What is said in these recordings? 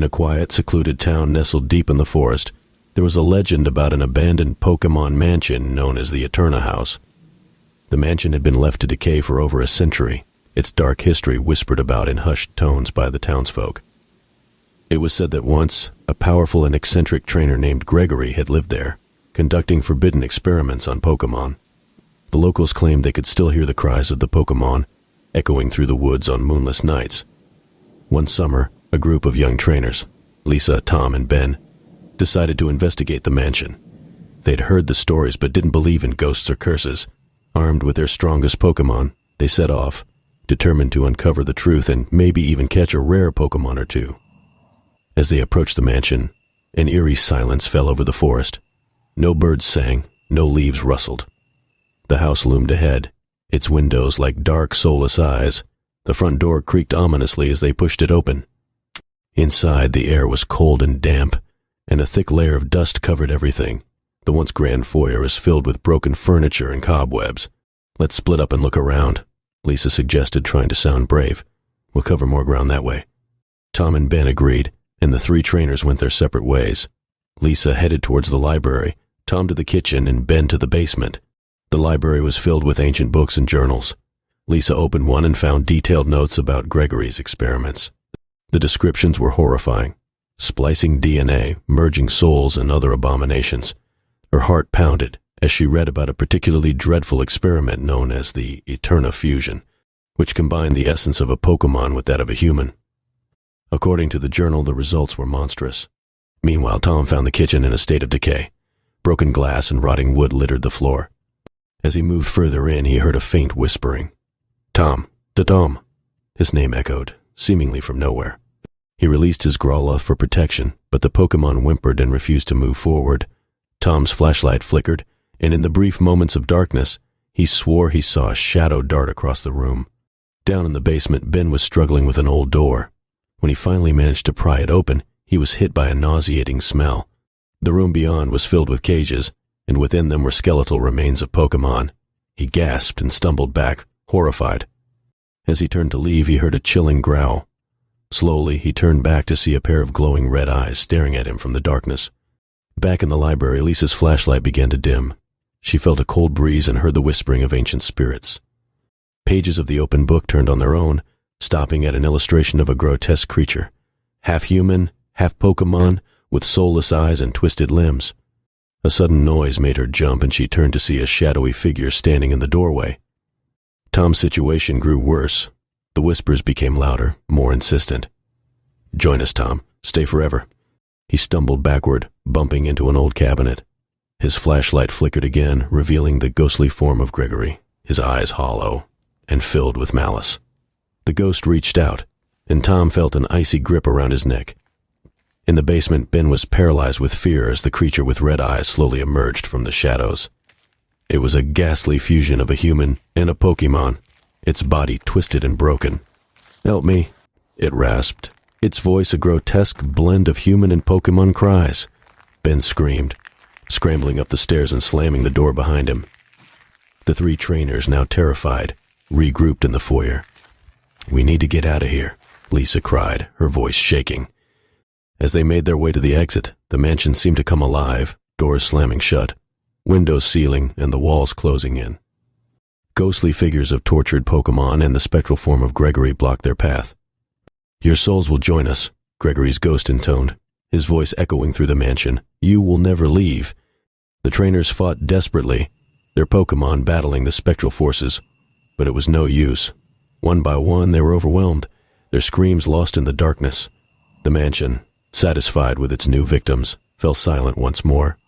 In a quiet, secluded town nestled deep in the forest, there was a legend about an abandoned Pokémon mansion known as the Eterna House. The mansion had been left to decay for over a century, its dark history whispered about in hushed tones by the townsfolk. It was said that once, a powerful and eccentric trainer named Gregory had lived there, conducting forbidden experiments on Pokémon. The locals claimed they could still hear the cries of the Pokémon, echoing through the woods on moonless nights. One summer, a group of young trainers, Lisa, Tom, and Ben, decided to investigate the mansion. They'd heard the stories but didn't believe in ghosts or curses. Armed with their strongest Pokémon, they set off, determined to uncover the truth and maybe even catch a rare Pokémon or two. As they approached the mansion, an eerie silence fell over the forest. No birds sang, no leaves rustled. The house loomed ahead, its windows like dark, soulless eyes. The front door creaked ominously as they pushed it open. Inside, the air was cold and damp, and a thick layer of dust covered everything. The once grand foyer was filled with broken furniture and cobwebs. "Let's split up and look around," Lisa suggested, trying to sound brave. "We'll cover more ground that way." Tom and Ben agreed, and the three trainers went their separate ways. Lisa headed towards the library, Tom to the kitchen, and Ben to the basement. The library was filled with ancient books and journals. Lisa opened one and found detailed notes about Gregory's experiments. The descriptions were horrifying. Splicing DNA, merging souls, and other abominations. Her heart pounded as she read about a particularly dreadful experiment known as the Eterna fusion, which combined the essence of a Pokémon with that of a human. According to the journal, the results were monstrous. Meanwhile, Tom found the kitchen in a state of decay. Broken glass and rotting wood littered the floor. As he moved further in, he heard a faint whispering. "Tom, Tom." His name echoed, seemingly from nowhere. He released his Growlithe for protection, but the Pokémon whimpered and refused to move forward. Tom's flashlight flickered, and in the brief moments of darkness, he swore he saw a shadow dart across the room. Down in the basement, Ben was struggling with an old door. When he finally managed to pry it open, he was hit by a nauseating smell. The room beyond was filled with cages, and within them were skeletal remains of Pokémon. He gasped and stumbled back, horrified. As he turned to leave, he heard a chilling growl. Slowly, he turned back to see a pair of glowing red eyes staring at him from the darkness. Back in the library, Lisa's flashlight began to dim. She felt a cold breeze and heard the whispering of ancient spirits. Pages of the open book turned on their own, stopping at an illustration of a grotesque creature, half human, half Pokémon, with soulless eyes and twisted limbs. A sudden noise made her jump, and she turned to see a shadowy figure standing in the doorway. Tom's situation grew worse. The whispers became louder, more insistent. "Join us, Tom. Stay forever." He stumbled backward, bumping into an old cabinet. His flashlight flickered again, revealing the ghostly form of Gregory, his eyes hollow and filled with malice. The ghost reached out, and Tom felt an icy grip around his neck. In the basement, Ben was paralyzed with fear as the creature with red eyes slowly emerged from the shadows. It was a ghastly fusion of a human and a Pokémon, its body twisted and broken. "Help me," it rasped, its voice a grotesque blend of human and Pokémon cries. Ben screamed, scrambling up the stairs and slamming the door behind him. The three trainers, now terrified, regrouped in the foyer. "We need to get out of here," Lisa cried, her voice shaking. As they made their way to the exit, the mansion seemed to come alive, doors slamming shut, windows sealing, and the walls closing in. Ghostly figures of tortured Pokémon and the spectral form of Gregory blocked their path. "Your souls will join us," Gregory's ghost intoned, his voice echoing through the mansion. "You will never leave." The trainers fought desperately, their Pokémon battling the spectral forces, but it was no use. One by one, they were overwhelmed, their screams lost in the darkness. The mansion, satisfied with its new victims, fell silent once more.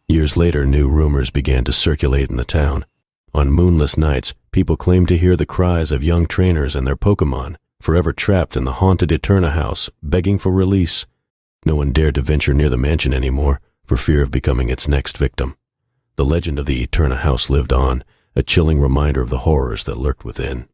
Years later, new rumors began to circulate in the town. On moonless nights, people claimed to hear the cries of young trainers and their Pokémon, forever trapped in the haunted Eterna house, begging for release. No one dared to venture near the mansion anymore, for fear of becoming its next victim. The legend of the Eterna house lived on, a chilling reminder of the horrors that lurked within.